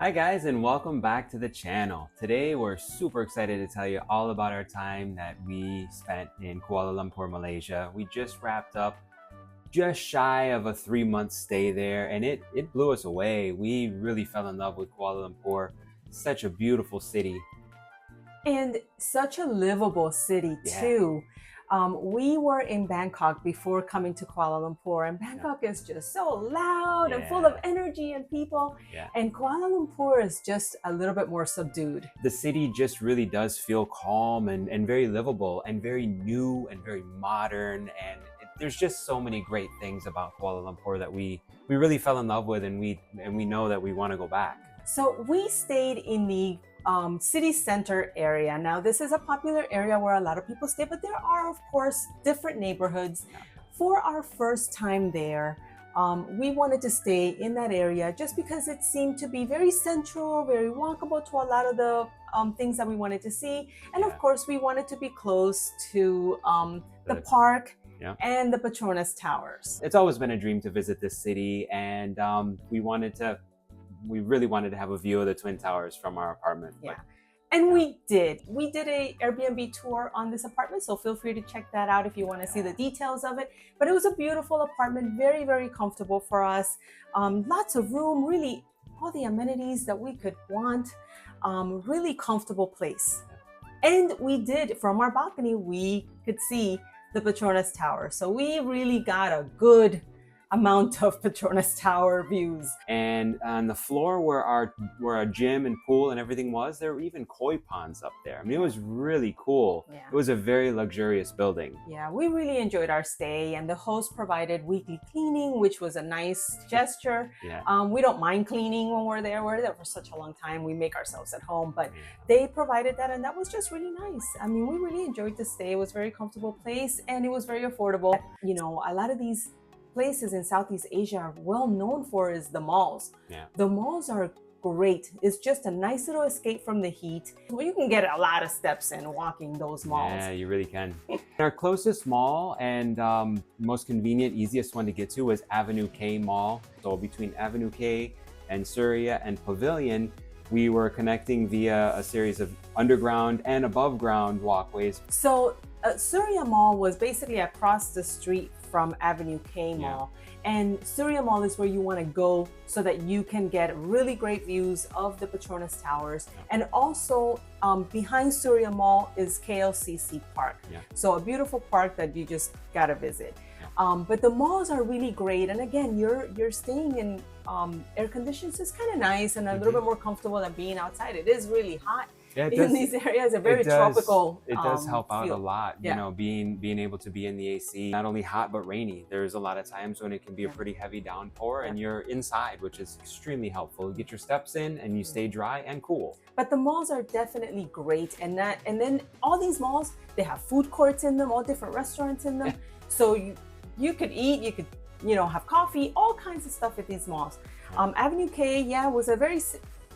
Hi guys, and welcome back to the channel. Today we're super excited to tell you all about our time that we spent in Kuala Lumpur, Malaysia. We just wrapped up just shy of a 3-month stay there, and it blew us away. We really fell in love with Kuala Lumpur. Such a beautiful city. And such a livable city Yeah. too. We were in Bangkok before coming to Kuala Lumpur, and Bangkok is just so loud and full of Yeah. energy and people. Yeah. And Kuala Lumpur is just a little bit more subdued. The city just really does feel calm and very livable and very new and very modern. And there's just so many great things about Kuala Lumpur that we really fell in love with, and we know that we want to go back. So we stayed in the city center area. Now, this is a popular area where a lot of people stay, but there are, of course, different neighborhoods. For our first time there, we wanted to stay in that area just because it seemed to be very central, very walkable to a lot of the things that we wanted to see. And of course, we wanted to be close to the park and the Petronas Towers. It's always been a dream to visit this city, and we really wanted to have a view of the Twin Towers from our apartment. Yeah. And we did a Airbnb tour on this apartment, so feel free to check that out if you want to see the details of it. But it was a beautiful apartment, very, very comfortable for us. Lots of room, really all the amenities that we could want. Really comfortable place. And we did, from our balcony, we could see the Petronas Tower. So we really got a good amount of Petronas Tower views. And on the floor where our gym and pool and everything was, there were even koi ponds up there. I mean, it was really cool. Yeah. It was a very luxurious building. Yeah, we really enjoyed our stay, and the host provided weekly cleaning, which was a nice gesture. Yeah. We don't mind cleaning when we're there. We're there for such a long time. We make ourselves at home, but they provided that, and that was just really nice. I mean, we really enjoyed the stay. It was a very comfortable place, and it was very affordable. You know, a lot of these places in Southeast Asia are well known for is the malls. Yeah. The malls are great. It's just a nice little escape from the heat. Well, you can get a lot of steps in walking those malls. Yeah, you really can. Our closest mall and most convenient, easiest one to get to was Avenue K Mall. So between Avenue K and Suria and Pavilion, we were connecting via a series of underground and above ground walkways. So Suria Mall was basically across the street from Avenue K Mall. And Suria Mall is where you want to go so that you can get really great views of the Petronas Towers. And also behind Suria Mall is KLCC Park. So a beautiful park that you just got to visit. But the malls are really great. And again, you're staying in air conditions. It's kind of nice and a little bit more comfortable than being outside. It is really hot. In these areas, a very tropical. It does help out feel. a lot, you know, being able to be in the AC, not only hot but rainy. There's a lot of times when it can be a pretty heavy downpour and you're inside, which is extremely helpful. You get your steps in and you stay dry and cool. But the malls are definitely great, and then all these malls, they have food courts in them, all different restaurants in them. So you could eat, you could have coffee, all kinds of stuff at these malls. Avenue K, was a very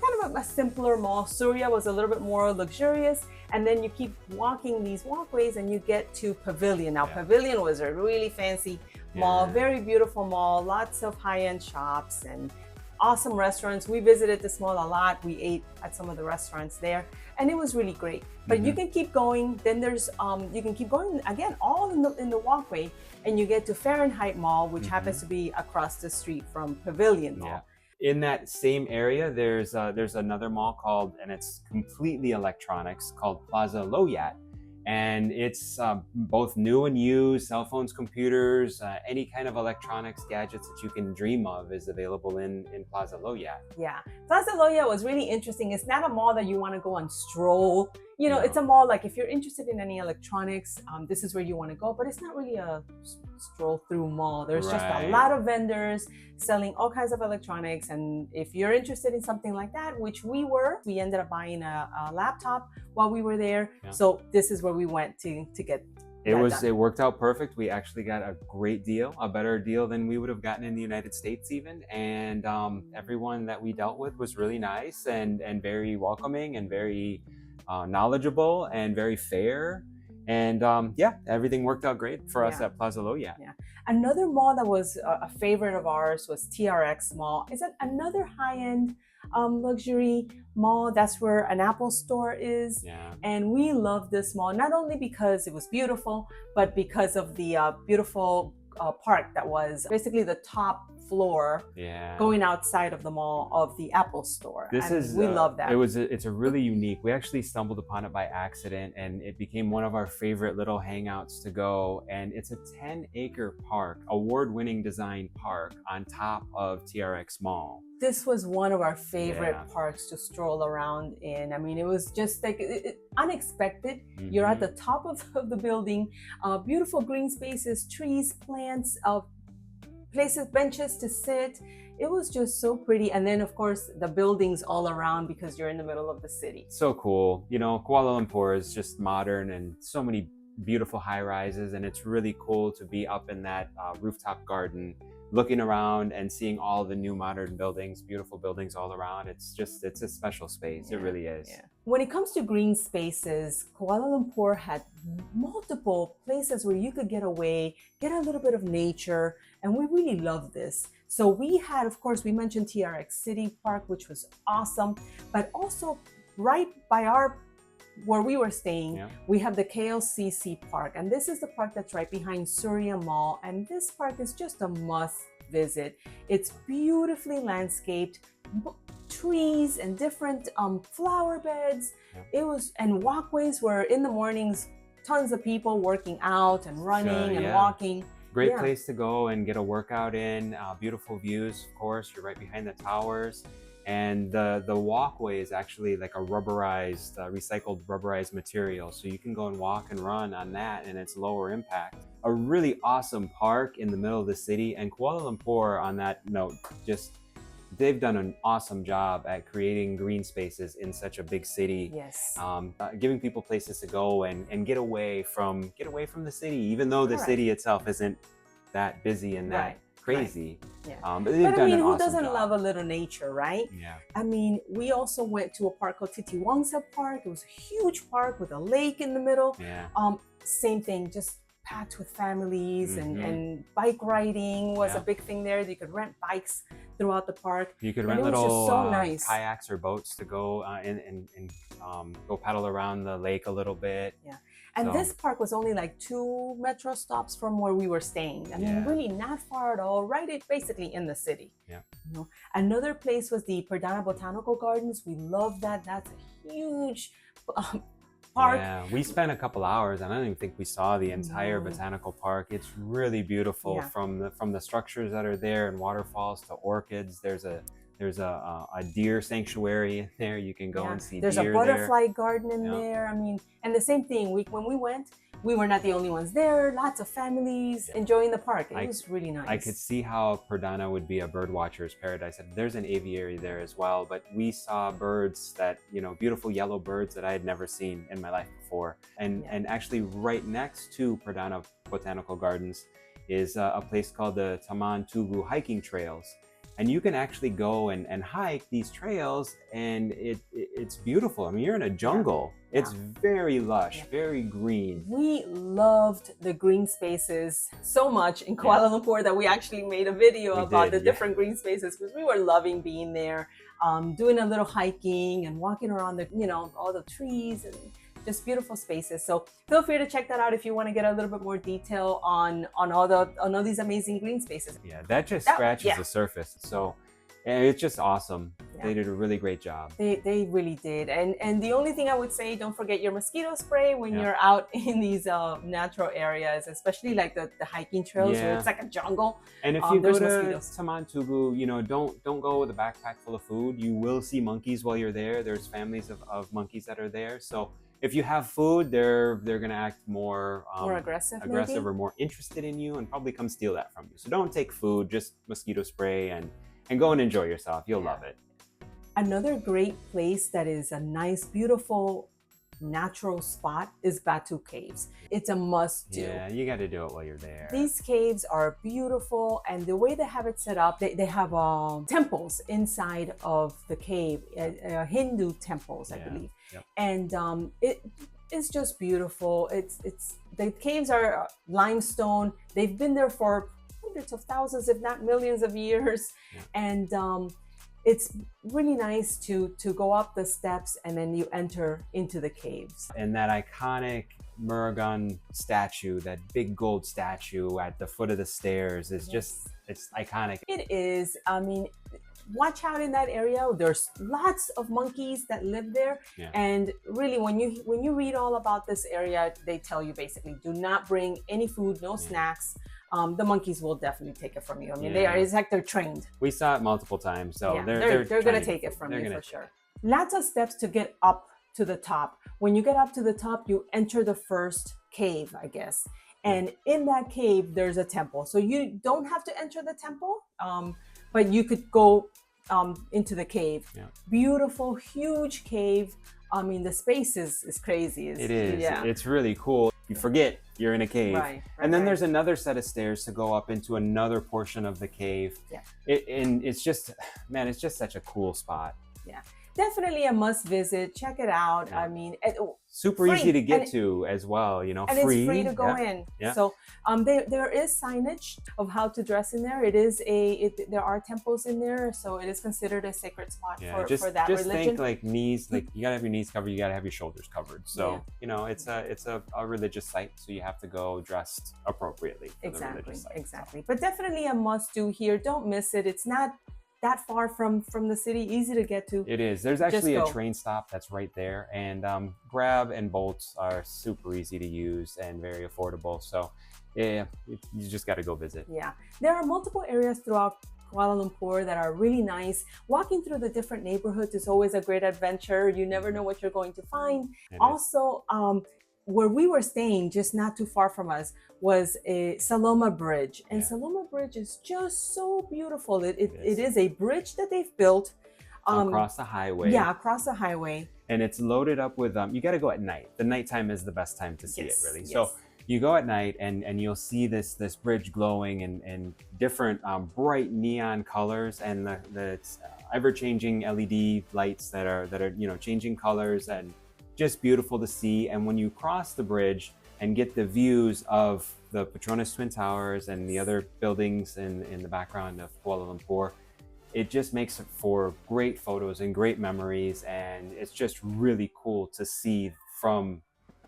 kind of a simpler mall. Suria was a little bit more luxurious, and then you keep walking these walkways and you get to Pavilion. Now Pavilion was a really fancy mall, very beautiful mall, lots of high-end shops and awesome restaurants. We visited this mall a lot. We ate at some of the restaurants there, and it was really great. But you can keep going. Then there's you can keep going again, all in the walkway, and you get to Fahrenheit Mall, which happens to be across the street from Pavilion Mall. In that same area, there's another mall called, and it's completely electronics, called Plaza Loyat. And it's both new and used, cell phones, computers, any kind of electronics, gadgets that you can dream of is available in Plaza Loyat. Yeah, Plaza Loyat was really interesting. It's not a mall that you want to go and stroll. You know, it's a mall like if you're interested in any electronics, this is where you want to go, but it's not really a stroll through mall. There's just a lot of vendors selling all kinds of electronics. And if you're interested in something like that, which we ended up buying a laptop while we were there. So this is where we went to get it worked out perfect. We actually got a great deal, a better deal than we would have gotten in the United States even. And everyone that we dealt with was really nice and very welcoming and very knowledgeable and very fair. And yeah, everything worked out great for us Yeah. at Plaza Loya. Yeah. Another mall that was a favorite of ours was TRX Mall. It's another high-end luxury mall. That's where an Apple store is. Yeah. And we love this mall, not only because it was beautiful, but because of the beautiful park that was basically the top floor Yeah. going outside of the mall of the Apple store. This is we love that. It's a really unique. We actually stumbled upon it by accident, and it became one of our favorite little hangouts to go. And it's a 10-acre park, award-winning design park on top of TRX Mall. This was one of our favorite Yeah. parks to stroll around in. I mean, it was just like unexpected. You're at the top of the building, beautiful green spaces, trees, plants, places, benches to sit. It was just so pretty. And then of course the buildings all around because you're in the middle of the city. So cool. You know, Kuala Lumpur is just modern and so many beautiful high rises, and it's really cool to be up in that rooftop garden looking around and seeing all the new modern buildings, beautiful buildings all around. It's a special space. It really is. Yeah. When it comes to green spaces, Kuala Lumpur had multiple places where you could get away, get a little bit of nature, and we really love this. So we had, of course, we mentioned TRX City Park, which was awesome, but also right by where we were staying, we have the KLCC Park, and this is the park that's right behind Suria Mall, and this park is just a must visit. It's beautifully landscaped, trees and different flower beds. It was, and walkways where in the mornings tons of people working out and running and walking. Great place to go and get a workout in. Beautiful views, of course. You're right behind the towers. And the walkway is actually like a rubberized, recycled rubberized material. So you can go and walk and run on that, and it's lower impact. A really awesome park in the middle of the city. And Kuala Lumpur, on that note, they've done an awesome job at creating green spaces in such a big city. Yes. Giving people places to go and get away from the city, even though the city itself isn't that busy and that crazy. Yeah. But I mean, who doesn't love a little nature, right? Yeah. I mean, we also went to a park called Titiwangsa Park. It was a huge park with a lake in the middle. Yeah. Same thing, just packed with families, and bike riding was a big thing there. You could rent bikes throughout the park. You could rent little kayaks or boats to go and go paddle around the lake a little bit. Yeah. And this park was only like 2 metro stops from where we were staying. I mean, really not far at all, basically in the city. Yeah. You know? Another place was the Perdana Botanical Gardens. We love that. That's a huge park. Yeah, we spent a couple hours, and I don't even think we saw the entire botanical park. It's really beautiful from the structures that are there and waterfalls to orchids. There's a deer sanctuary in there. You can go and see There's deer a butterfly garden in there. I mean, and the same thing. When we went, we were not the only ones there. Lots of families enjoying the park. It was really nice. I could see how Perdana would be a bird watcher's paradise. There's an aviary there as well, but we saw birds that, beautiful yellow birds that I had never seen in my life before. And actually right next to Perdana Botanical Gardens is a place called the Taman Tugu hiking trails. And you can actually go and hike these trails, and it's beautiful. I mean, you're in a jungle. Yeah. It's very lush, very green. We loved the green spaces so much in Kuala Lumpur that we actually made a video about the different green spaces, because we were loving being there, doing a little hiking and walking around all the trees and just beautiful spaces. So feel free to check that out if you want to get a little bit more detail on all these amazing green spaces. Yeah, that just scratches the surface. So it's just awesome. Yeah. They did a really great job. They really did. And the only thing I would say, don't forget your mosquito spray when you're out in these natural areas, especially like the hiking trails where it's like a jungle. And if you go to Taman Tugu, don't go with a backpack full of food. You will see monkeys while you're there. There's families of monkeys that are there. So if you have food, they're going to act more aggressive or more interested in you and probably come steal that from you. So don't take food, just mosquito spray and go and enjoy yourself. You'll love it. Another great place that is a nice, beautiful, natural spot is Batu Caves. It's a must-do. Yeah, you got to do it while you're there. These caves are beautiful, and the way they have it set up, they have temples inside of the cave, Hindu temples, I believe. Yep. And is just beautiful. It's the caves are limestone. They've been there for hundreds of thousands, if not millions of years, and it's really nice to go up the steps and then you enter into the caves. And that iconic Murugan statue, that big gold statue at the foot of the stairs is just, it's iconic. It is. I mean, watch out in that area. There's lots of monkeys that live there. And really, when you read all about this area, they tell you basically do not bring any food, no snacks. The monkeys will definitely take it from you. I mean, it's like they're trained. We saw it multiple times, so they're gonna take it from you for sure. Lots of steps to get up to the top. When you get up to the top, you enter the first cave, I guess. And in that cave, there's a temple. So you don't have to enter the temple, but you could go into the cave. Beautiful, huge cave. I mean, the space is crazy. It is. Yeah. It's really cool. You forget you're in a cave. And then there's another set of stairs to go up into another portion of the cave. And it's just, man, it's just such a cool spot. Definitely a must visit. Check it out. I mean, super easy to get to as well, you know, and free. It's free to go in. So there is signage of how to dress in there. It is there are temples in there, so it is considered a sacred spot for that religion. Just think like knees, like you gotta have your knees covered, you gotta have your shoulders covered. So you know, it's a religious site, so you have to go dressed appropriately for the religious site. Exactly. But definitely a must do here. Don't miss it. It's not that far from the city, easy to get to. It is. There's actually a train stop that's right there, and grab and bolts are super easy to use and very affordable. So you just got to go visit. There are multiple areas throughout Kuala Lumpur that are really nice. Walking through the different neighborhoods is always a great adventure. You never know what you're going to find. Also, where we were staying, just not too far from us, was a Saloma Bridge. And Saloma Bridge is just so beautiful. It is a bridge that they've built across the highway. Across the highway. And it's loaded up with, you got to go at night. The nighttime is the best time to see it, really. So you go at night and you'll see this bridge glowing in different bright neon colors, and the ever-changing LED lights that are changing colors, and just beautiful to see. And when you cross the bridge and get the views of the Petronas Twin Towers and the other buildings in the background of Kuala Lumpur, it just makes it for great photos and great memories. And it's just really cool to see from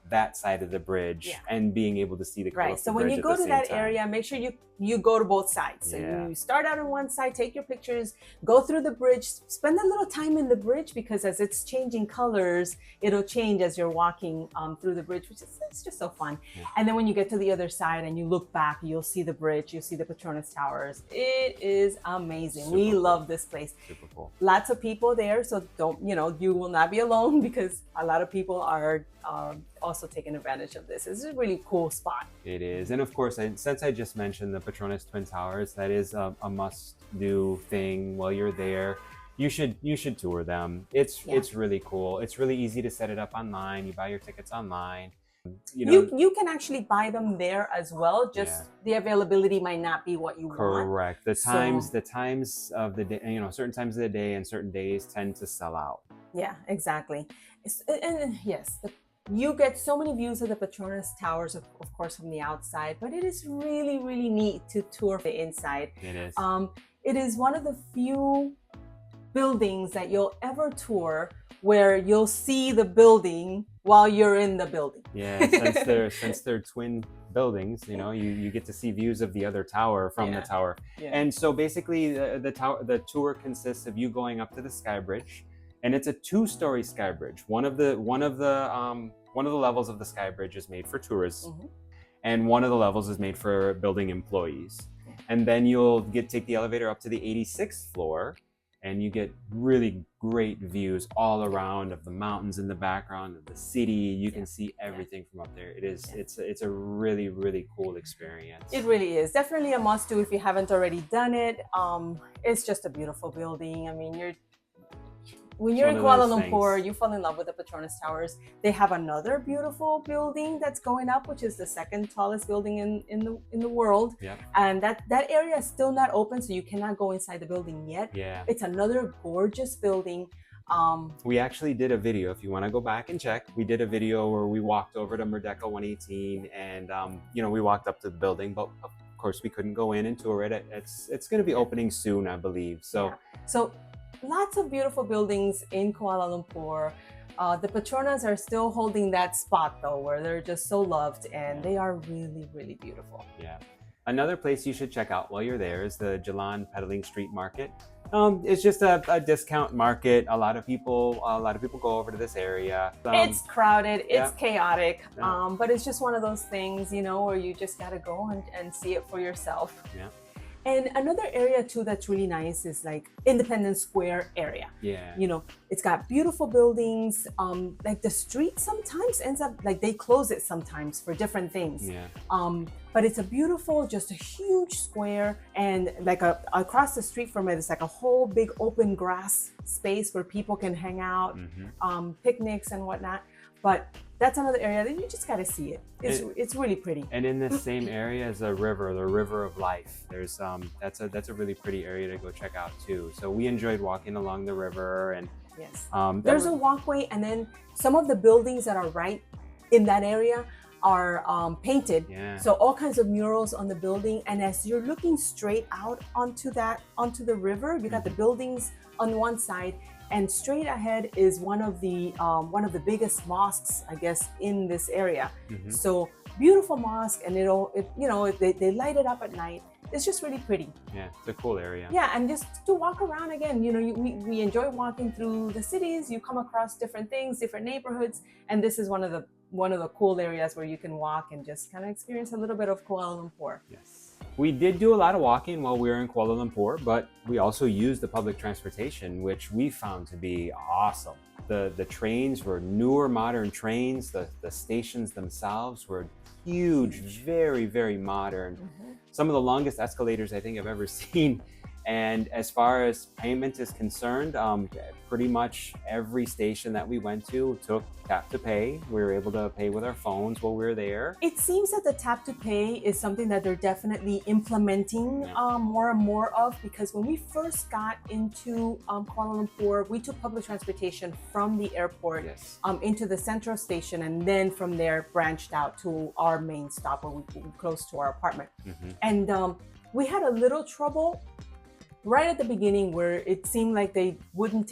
that side of the bridge and being able to see the color. So when you go to that area, make sure you go to both sides. So you start out on one side, take your pictures, go through the bridge, spend a little time in the bridge, because as it's changing colors, it'll change as you're walking through the bridge, which is it's just so fun. And then when you get to the other side and you look back, you'll see the bridge, you'll see the Petronas Towers. It is amazing. We love this place. Super cool. Lots of people there, so you will not be alone, because a lot of people are also taking advantage of this. It's a really cool spot. It is. And of course, since I just mentioned the Petronas Twin Towers, that is a must-do thing while you're there. You should tour them. It's really cool. It's really easy to set it up online. You buy your tickets online. You can actually buy them there as well. Just the availability might not be what you want. Correct. The times of the day, certain times of the day and certain days tend to sell out. Yeah, exactly. And yes, you get so many views of the Petronas Towers, of course, from the outside, but it is really, really neat to tour the inside. It is. It is one of the few buildings that you'll ever tour where you'll see the building while you're in the building. Since they're twin buildings, you get to see views of the other tower from the tower. And so basically the tour consists of you going up to the sky bridge. And it's a 2-story sky bridge. One of the levels of the sky bridge is made for tourists, and one of the levels is made for building employees. And then you'll take the elevator up to the 86th floor, and you get really great views all around of the mountains in the background of the city. You can see everything from up there. It's a really, really cool experience. It really is. Definitely a must do if you haven't already done it. It's just a beautiful building. I mean, when you're in Kuala Lumpur, you fall in love with the Petronas Towers. They have another beautiful building that's going up, which is the second tallest building in the world. And that area is still not open, so you cannot go inside the building yet. It's another gorgeous building. We actually did a video, if you want to go back and check, we did a video where we walked over to Merdeka 118 and, you know, we walked up to the building, but of course we couldn't go in and tour it. It's going to be opening soon, I believe. So, so lots of beautiful buildings in Kuala Lumpur. The Petronas are still holding that spot though, where they're just so loved and they are really, really beautiful. Yeah. Another place you should check out while you're there is the Jalan Pedaling Street Market. It's just a discount market. A lot of people go over to this area. It's crowded, it's chaotic, but it's just one of those things, you know, where you just gotta go and see it for yourself. Yeah. And another area too that's really nice is like Independence Square area. Yeah. You know, it's got beautiful buildings. Like the street sometimes ends up like they close it sometimes for different things. Yeah. But it's a beautiful, just a huge square, and like across the street from it is like a whole big open grass space where people can hang out, picnics and whatnot. But that's another area that you just got to see it. It's really pretty. And in this same area is a river, the River of Life. There's that's a really pretty area to go check out too. So we enjoyed walking along the river, and yes, there's a walkway, and then some of the buildings that are right in that area are painted. Yeah. So all kinds of murals on the building, and as you're looking straight out onto the river, you got the buildings on one side, and straight ahead is one of the biggest mosques, I guess, in this area. So beautiful mosque, and they light it up at night. It's just really pretty. Yeah, it's a cool area. Yeah, and just to walk around again, you know, we enjoy walking through the cities. You come across different things, different neighborhoods, and this is one of the cool areas where you can walk and just kind of experience a little bit of Kuala Lumpur. Yes. We did do a lot of walking while we were in Kuala Lumpur, but we also used the public transportation, which we found to be awesome. The trains were newer, modern trains. The stations themselves were huge, very, very modern. Some of the longest escalators I think I've ever seen. And as far as payment is concerned, pretty much every station that we went to took tap to pay. We were able to pay with our phones while we were there. It seems that the tap to pay is something that they're definitely implementing more and more of, because when we first got into Kuala Lumpur, we took public transportation from the airport into the central station, and then from there branched out to our main stop where we were close to our apartment. And we had a little trouble right at the beginning where it seemed like they wouldn't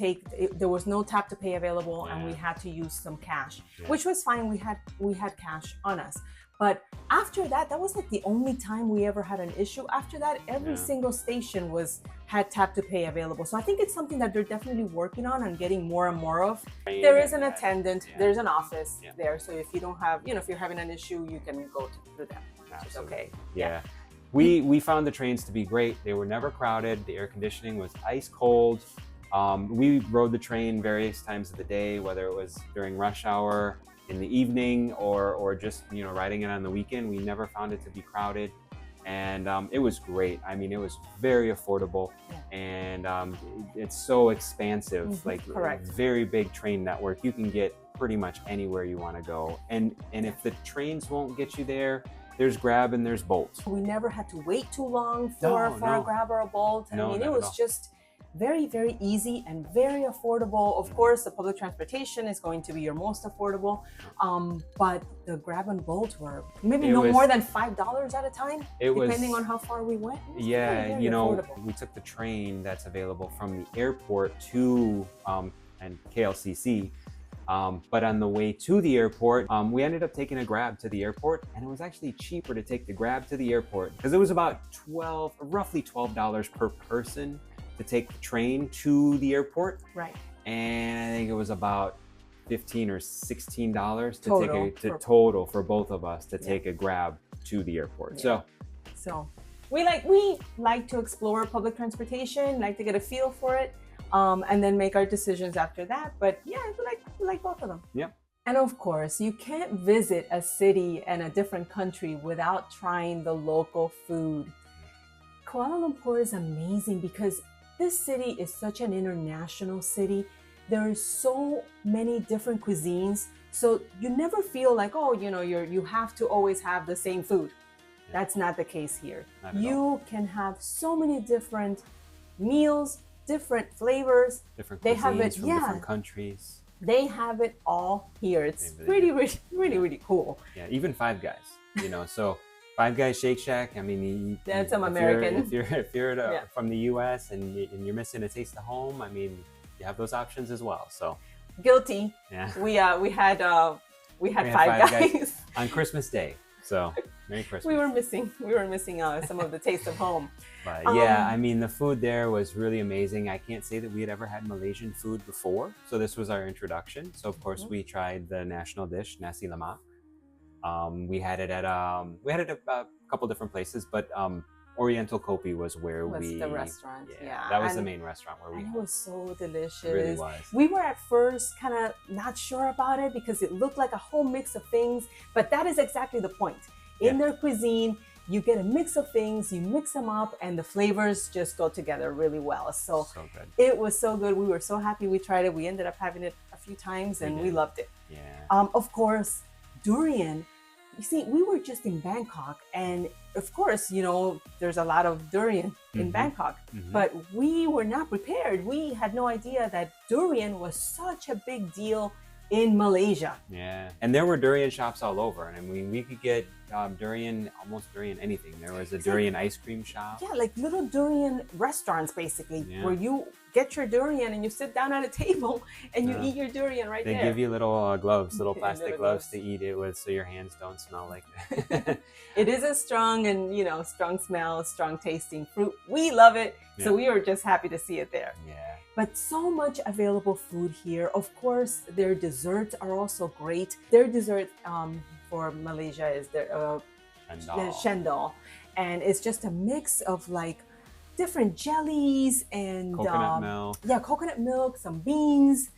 there was no tap to pay available, and we had to use some cash, which was fine. We had cash on us. But after that, that was like the only time we ever had an issue. After that, every single station had tap to pay available. So I think it's something that they're definitely working on and getting more and more of. There is an attendant, there's an office there. So if you don't have, if you're having an issue, you can go to them, which is okay. Yeah. We found the trains to be great. They were never crowded. The air conditioning was ice cold. We rode the train various times of the day, whether it was during rush hour, in the evening, or just riding it on the weekend. We never found it to be crowded, and it was great. I mean, it was very affordable, and it's so expansive. Like very big train network. You can get pretty much anywhere you want to go, and if the trains won't get you there, there's Grab and there's Bolt. We never had to wait too long for a Grab or a Bolt. I mean, it was just very, very easy and very affordable. Of course, the public transportation is going to be your most affordable, but the Grab and Bolt were maybe more than $5 at a time, depending on how far we went. Yeah, very affordable. We took the train that's available from the airport to and KLCC. But on the way to the airport, we ended up taking a Grab to the airport, and it was actually cheaper to take the Grab to the airport because it was about roughly $12 per person to take the train to the airport. Right. And I think it was about $15 or $16 total for both of us to take a Grab to the airport. So we like to explore public transportation, like to get a feel for it. And then make our decisions after that. But yeah, we like both of them. Yep. And of course, you can't visit a city and a different country without trying the local food. Kuala Lumpur is amazing because this city is such an international city. There are so many different cuisines. So you never feel like, you have to always have the same food. That's not the case here. You can have so many different meals, different flavors. Different They cuisines have it, from yeah. different countries. They have it all here. It's They really really cool. Yeah, even Five Guys, you know. So Five Guys, Shake Shack. I mean, That's some if American. If you're Yeah. from the U.S. and you're missing a taste of home, I mean, you have those options as well. So Guilty. yeah, We had had Five Five Guys. Guys. on Christmas Day. So Merry Christmas. We were missing some of the taste of home. But yeah, I mean, the food there was really amazing. I can't say that we had ever had Malaysian food before, so this was our introduction. So of course we tried the national dish, nasi lemak. We had it at a couple different places, but Oriental Kopi was where The restaurant. Yeah. that was the main restaurant where we. And it was so delicious. It really was. We were at first kind of not sure about it because it looked like a whole mix of things, but that is exactly the point. In their cuisine, you get a mix of things, you mix them up, and the flavors just go together really well. So good. It was so good. We were so happy we tried it. We ended up having it a few times, and we loved it. Yeah. Of course, durian. You see, we were just in Bangkok, and of course, you know, there's a lot of durian in Bangkok, but we were not prepared. We had no idea that durian was such a big deal in Malaysia. Yeah, and there were durian shops all over, and I mean, we could get durian anything. There was a durian ice cream shop. Yeah, like little durian restaurants, basically, where you get your durian and you sit down at a table and you eat your durian right there. They give you little gloves, little plastic little gloves gloves to eat it with, so your hands don't smell like that. It is a strong and, you know, strong smell, strong tasting fruit. We love it. Yeah. So we were just happy to see it there. Yeah. But so much available food here. Of course, their desserts are also great. Their dessert for Malaysia is their Chendol. And it's just a mix of like different jellies and coconut milk. Yeah, coconut milk, some beans,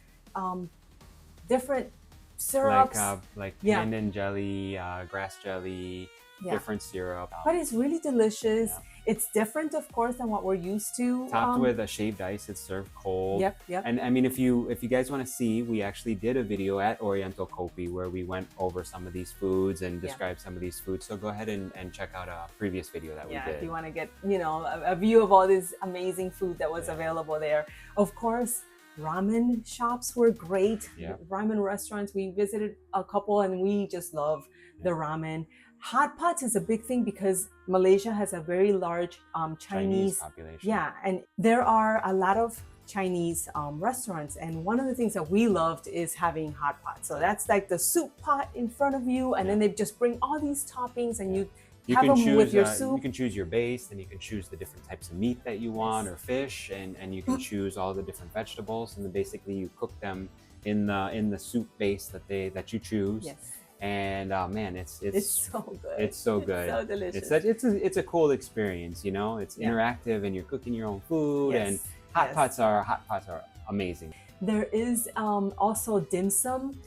different syrups. Like pandan jelly, grass jelly, different syrup. But it's really delicious. Yeah. It's different, of course, than what we're used to. Topped with a shaved ice. It's served cold. Yep. And I mean, if you guys want to see, we actually did a video at Oriental Kopi where we went over some of these foods and described some of these foods. So go ahead and check out a previous video that we did. If you want to get, you know, a view of all this amazing food that was available there. Of course, ramen shops were great. Ramen restaurants. We visited a couple and we just love the ramen. Hot pots is a big thing because Malaysia has a very large Chinese population. Yeah, and there are a lot of Chinese restaurants, and one of the things that we loved is having hot pots. So that's like the soup pot in front of you, and then they just bring all these toppings, and you have them with your soup. You can choose your base, and you can choose the different types of meat that you want or fish, and you can choose all the different vegetables, and then basically you cook them in the soup base that you choose. Yes. And man, it's so good. It's so delicious. It's a cool experience, you know. It's interactive, and you're cooking your own food. And hot pots are amazing. There is also dim sum.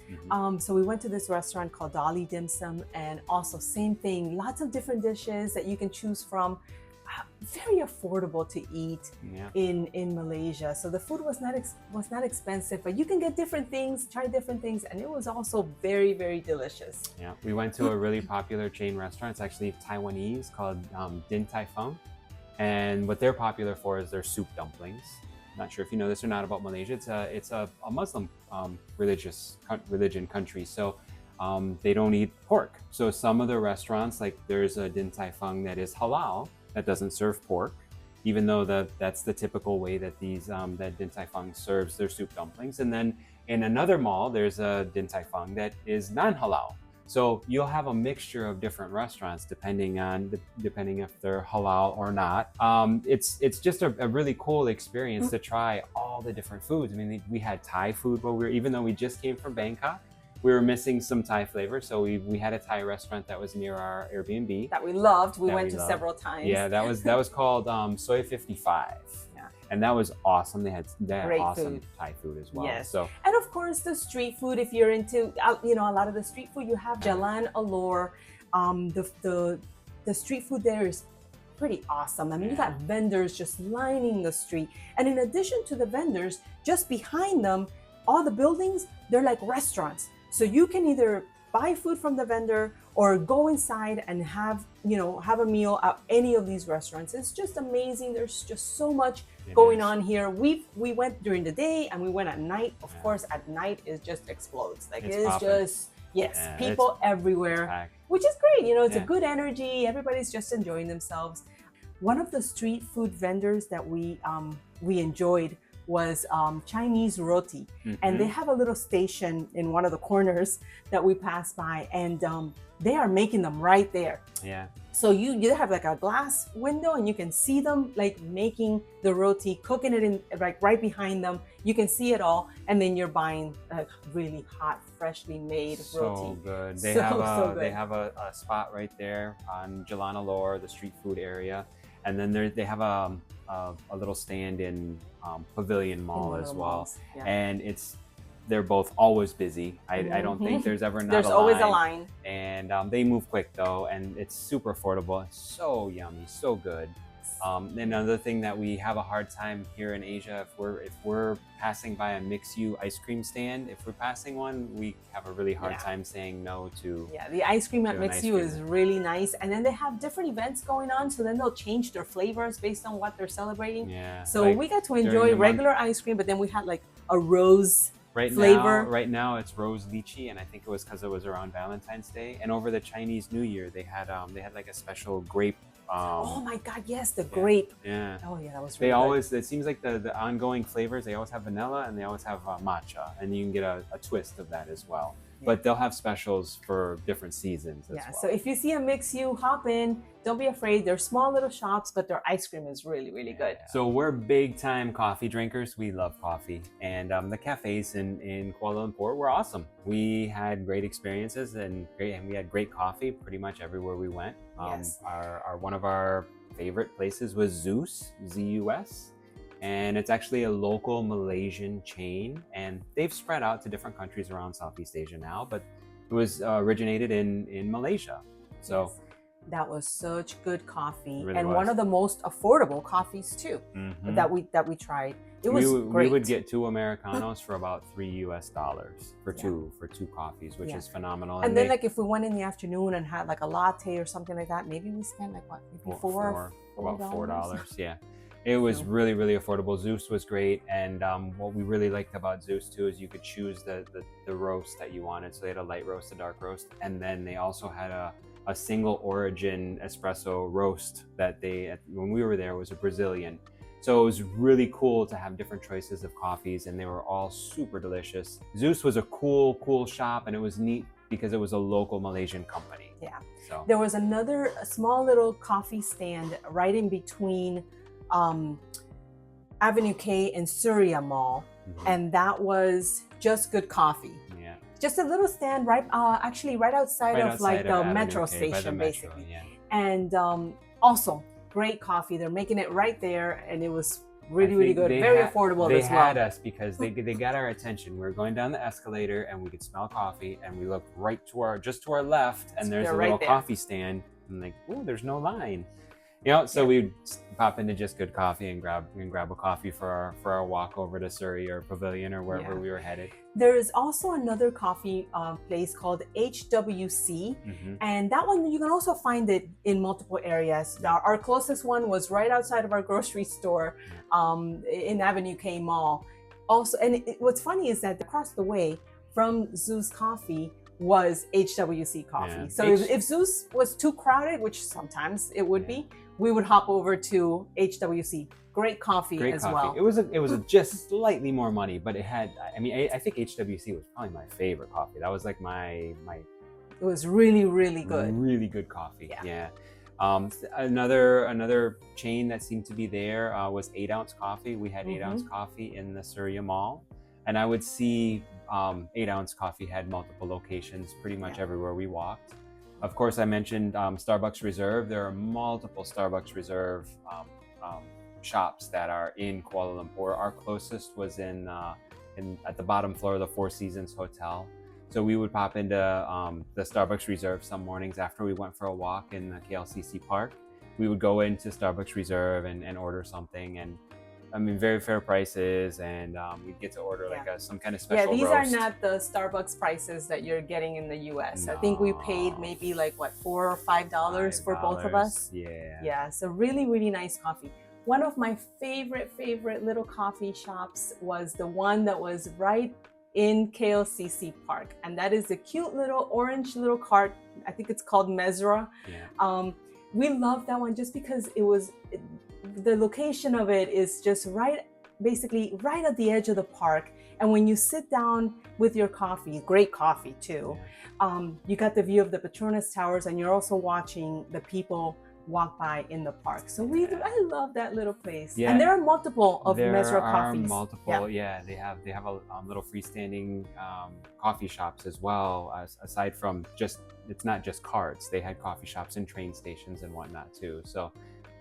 So we went to this restaurant called Dolly Dim Sum, and also same thing. Lots of different dishes that you can choose from. Very affordable to eat in Malaysia. So the food was not expensive, but you can get different things, try different things, and it was also very, very delicious. Yeah, we went to a really popular chain restaurant. It's actually Taiwanese called Din Tai Fung, and what they're popular for is their soup dumplings. I'm not sure if you know this or not about Malaysia. It's a Muslim religion country, so they don't eat pork. So some of the restaurants, like there's a Din Tai Fung that is halal, that doesn't serve pork, even though that's the typical way that that Din Tai Fung serves their soup dumplings. And then in another mall, there's a Din Tai Fung that is non-halal. So you'll have a mixture of different restaurants depending if they're halal or not. It's just a really cool experience to try all the different foods. I mean, we had Thai food, but even though we just came from Bangkok, we were missing some Thai flavor, so we had a Thai restaurant that was near our Airbnb that we loved. We went to several times. Yeah, that was called Soy 55. Yeah, and that was awesome. They had awesome Thai food as well. Yes. So, and of course the street food. If you're into a lot of the street food, you have Jalan Alor. The street food there is pretty awesome. I mean, you got vendors just lining the street, and in addition to the vendors, just behind them, all the buildings, they're like restaurants. So you can either buy food from the vendor or go inside and have, have a meal at any of these restaurants. It's just amazing. There's just so much going on here. We went during the day and we went at night. Of course, at night it just explodes. Like it's just, people everywhere, which is great. It's a good energy. Everybody's just enjoying themselves. One of the street food vendors that we enjoyed was Chinese roti. And they have a little station in one of the corners that we passed by, and they are making them right there. So you have like a glass window and you can see them like making the roti, cooking it in like right behind them. You can see it all, and then you're buying like really hot, freshly made roti. So good. They have a spot right there on Jalana Lore, the street food area, and then they have a little stand in Pavilion Mall as well. And they're both always busy. I don't think there's ever not there's a always line. a line. And they move quick though, and it's super affordable. It's so yummy, so good. Another thing that we have a hard time here in Asia, if we're passing by a Mix-U ice cream stand, if we're passing one, we have a really hard time saying no to. The ice cream at Mix-U is really nice, and then they have different events going on, so then they'll change their flavors based on what they're celebrating. So like we got to enjoy regular ice cream, but then we had like a rose flavor. Right now it's rose lychee, and I think it was because it was around Valentine's Day, and over the Chinese New Year they had like a special grape. Oh my God, yes, the grape. Oh yeah, that was really good. It seems like the ongoing flavors, they always have vanilla and they always have matcha, and you can get a twist of that as well. But they'll have specials for different seasons as well. So if you see a Mix-U, hop in. Don't be afraid. They're small little shops, but their ice cream is really, really good. So we're big time coffee drinkers. We love coffee. And the cafes in Kuala Lumpur were awesome. We had great experiences and we had great coffee pretty much everywhere we went. One of our favorite places was Zeus, Z-U-S. And it's actually a local Malaysian chain, and they've spread out to different countries around Southeast Asia now, but it was originated in Malaysia. So that was such good coffee, really and one of the most affordable coffees too that we tried. It was great. We would get 2 Americanos for about $3 for two coffees, which is phenomenal. And then like if we went in the afternoon and had like a latte or something like that, maybe we spent like what, maybe about $4. It was really, really affordable. Zeus was great, and what we really liked about Zeus too is you could choose the roast that you wanted. So they had a light roast, a dark roast, and then they also had a single origin espresso roast that when we were there, was a Brazilian. So it was really cool to have different choices of coffees, and they were all super delicious. Zeus was a cool shop, and it was neat because it was a local Malaysian company. So there was a small little coffee stand right in between Avenue K and Suria Mall, and that was just good coffee. Just a little stand actually right outside of the metro station, basically. And also great coffee. They're making it right there, and it was really good, very affordable as well. They had us because they got our attention. We were going down the escalator and we could smell coffee, and we looked right to our left, and there's a little coffee stand. I'm like, oh, there's no line. So we'd pop into Just Good Coffee and grab a coffee for our walk over to Surrey or Pavilion or wherever we were headed. There is also another coffee place called HWC, and that one you can also find it in multiple areas. Our closest one was right outside of our grocery store in Avenue K Mall. Also, and what's funny is that across the way from Zeus Coffee was HWC Coffee. So if Zeus was too crowded, which sometimes it would be, we would hop over to HWC. Great coffee as well. It was just slightly more money, but it had. I think HWC was probably my favorite coffee. That was like my. It was really good. Really good coffee. Another chain that seemed to be there was 8-ounce coffee. We had 8-ounce coffee in the Suria Mall, and I would see 8-ounce coffee had multiple locations pretty much everywhere we walked. Of course, I mentioned Starbucks Reserve. There are multiple Starbucks Reserve shops that are in Kuala Lumpur. Our closest was at the bottom floor of the Four Seasons Hotel. So we would pop into the Starbucks Reserve some mornings after we went for a walk in the KLCC park. We would go into Starbucks Reserve and order something, and I mean, very fair prices, and we get to order like some kind of special these roast. are not the Starbucks prices that you're getting in the US. No. I think we paid maybe like what, $4 or $5 for both of us. Yeah, so really nice coffee. One of my favorite little coffee shops was the one that was right in KLCC Park, and that is the cute little orange little cart. I think it's called Mesra. We love that one just because the location of it is just basically right at the edge of the park. And when you sit down with your coffee, great coffee too, you got the view of the Petronas Towers, and you're also watching the people walk by in the park. So I love that little place. And there are multiple of Mesra coffees. There are multiple, they have a little freestanding coffee shops as well, aside from it's not just carts. They had coffee shops and train stations and whatnot too. So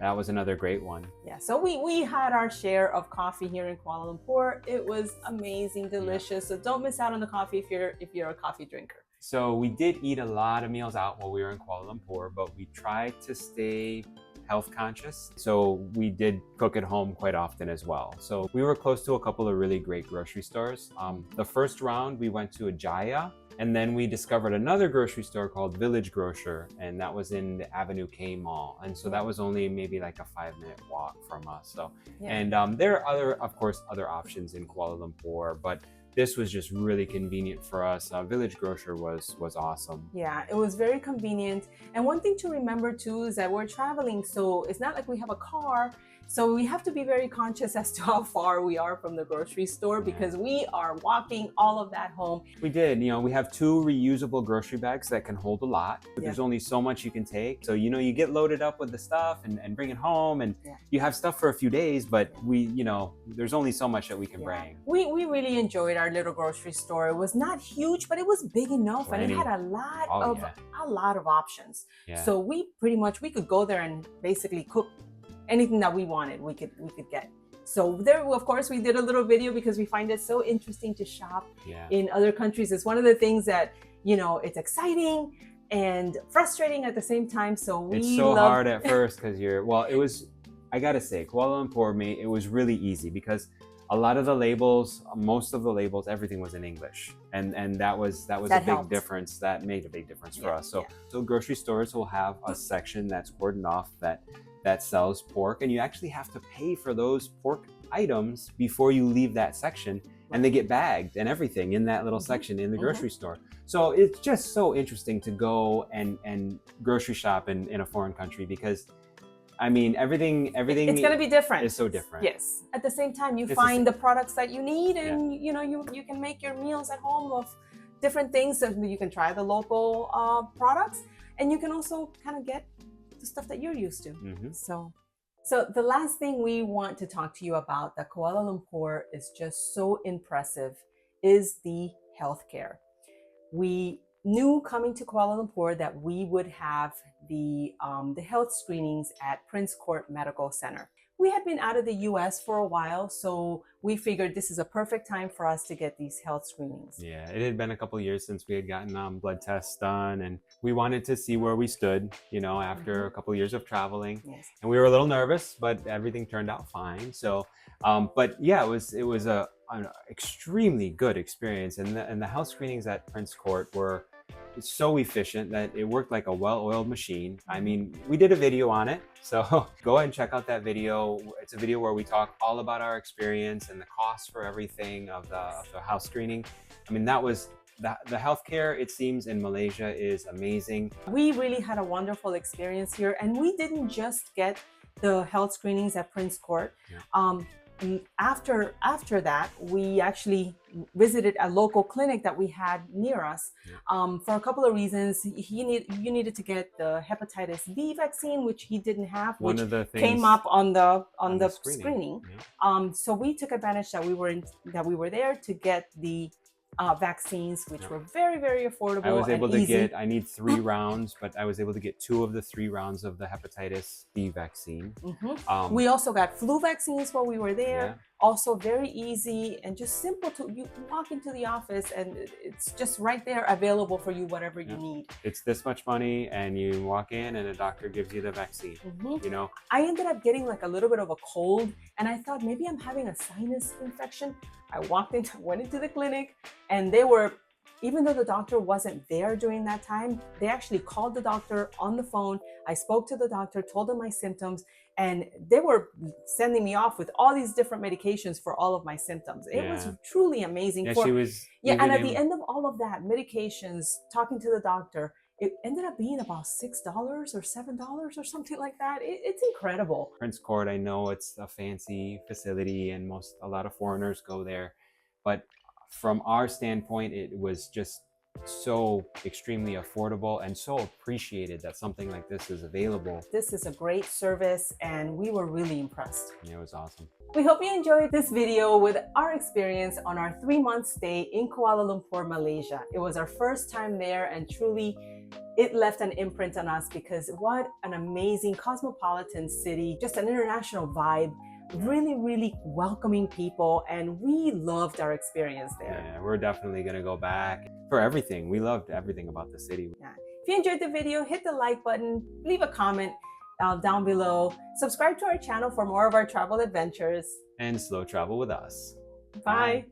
that was another great one. Yeah, so we had our share of coffee here in Kuala Lumpur. It was amazing, delicious. So don't miss out on the coffee if you're a coffee drinker. So we did eat a lot of meals out while we were in Kuala Lumpur, but we tried to stay health conscious. So we did cook at home quite often as well. So we were close to a couple of really great grocery stores. The first round we went to a Jaya, and then we discovered another grocery store called Village Grocer, and that was in the Avenue K Mall. And so that was only maybe like a 5-minute walk from us. So, and there are of course, other options in Kuala Lumpur, but this was just really convenient for us. Village Grocer was awesome. Yeah, it was very convenient. And one thing to remember too is that we're traveling, so it's not like we have a car. So we have to be very conscious as to how far we are from the grocery store because we are walking all of that home. We did, we have 2 reusable grocery bags that can hold a lot, but there's only so much you can take. So, you get loaded up with the stuff and bring it home, and you have stuff for a few days, but there's only so much that we can bring. We really enjoyed our little grocery store. It was not huge, but it was big enough, and it had a lot of options. So we could go there and basically cook anything that we wanted, we could get. So there, of course, we did a little video because we find it so interesting to shop in other countries. It's one of the things that, it's exciting and frustrating at the same time. So it's so hard at first because I gotta say, Kuala Lumpur, it was really easy because a lot of the labels, most of the labels, everything was in English, and that was a big difference. That made a big difference for us. So grocery stores will have a section that's cordoned off that sells pork, and you actually have to pay for those pork items before you leave that section, and they get bagged and everything in that little section in the grocery store. So it's just so interesting to go and grocery shop in a foreign country because I mean, everything it's going to be different. It's so different. Yes. At the same time, you find the products that you need, and you can make your meals at home of different things. So you can try the local products, and you can also kind of get the stuff that you're used to. So the last thing we want to talk to you about that Kuala Lumpur is just so impressive is the healthcare. We knew coming to Kuala Lumpur that we would have the health screenings at Prince Court Medical Center. We had been out of the US for a while, so we figured this is a perfect time for us to get these health screenings. Yeah, it had been a couple of years since we had gotten blood tests done, and we wanted to see where we stood, after a couple of years of traveling. And we were a little nervous, but everything turned out fine. So, but yeah, it was an extremely good experience, and the health screenings at Prince Court were so efficient that it worked like a well-oiled machine. I mean, we did a video on it, so go ahead and check out that video. It's a video where we talk all about our experience and the cost for everything of the health screening. I mean, that was the healthcare, it seems, in Malaysia is amazing. We really had a wonderful experience here, and we didn't just get the health screenings at Prince Court. After that, we actually visited a local clinic that we had near us for a couple of reasons. You needed to get the hepatitis B vaccine, which he didn't have, which came up on the screening. So we took advantage that we were there to get the vaccines, which were very, very affordable. I was able to I need 3 rounds, but I was able to get 2 of the 3 rounds of the hepatitis B vaccine. We also got flu vaccines while we were there. Also very easy and just simple to, you walk into the office and it's just right there available for you, whatever you need. It's this much money and you walk in and a doctor gives you the vaccine, you know? I ended up getting like a little bit of a cold and I thought maybe I'm having a sinus infection. I went into the clinic and they were, even though the doctor wasn't there during that time, they actually called the doctor on the phone. I spoke to the doctor, told them my symptoms, and they were sending me off with all these different medications for all of my symptoms. It was truly amazing. Yeah, she was. Yeah, and at the end of all of that, medications, talking to the doctor, it ended up being about $6 or $7 or something like that. It's incredible. Prince Court, I know it's a fancy facility and a lot of foreigners go there, but from our standpoint, it was just so extremely affordable and so appreciated that something like this is available. This is a great service and we were really impressed. It was awesome. We hope you enjoyed this video with our experience on our 3-month stay in Kuala Lumpur, Malaysia. It was our first time there and truly it left an imprint on us because what an amazing cosmopolitan city, just an international vibe. Really welcoming people, and we loved our experience there. Yeah, we're definitely gonna go back for everything. We loved everything about the city. Yeah. If you enjoyed the video, hit the like button, leave a comment down below, subscribe to our channel for more of our travel adventures, and slow travel with us. Bye.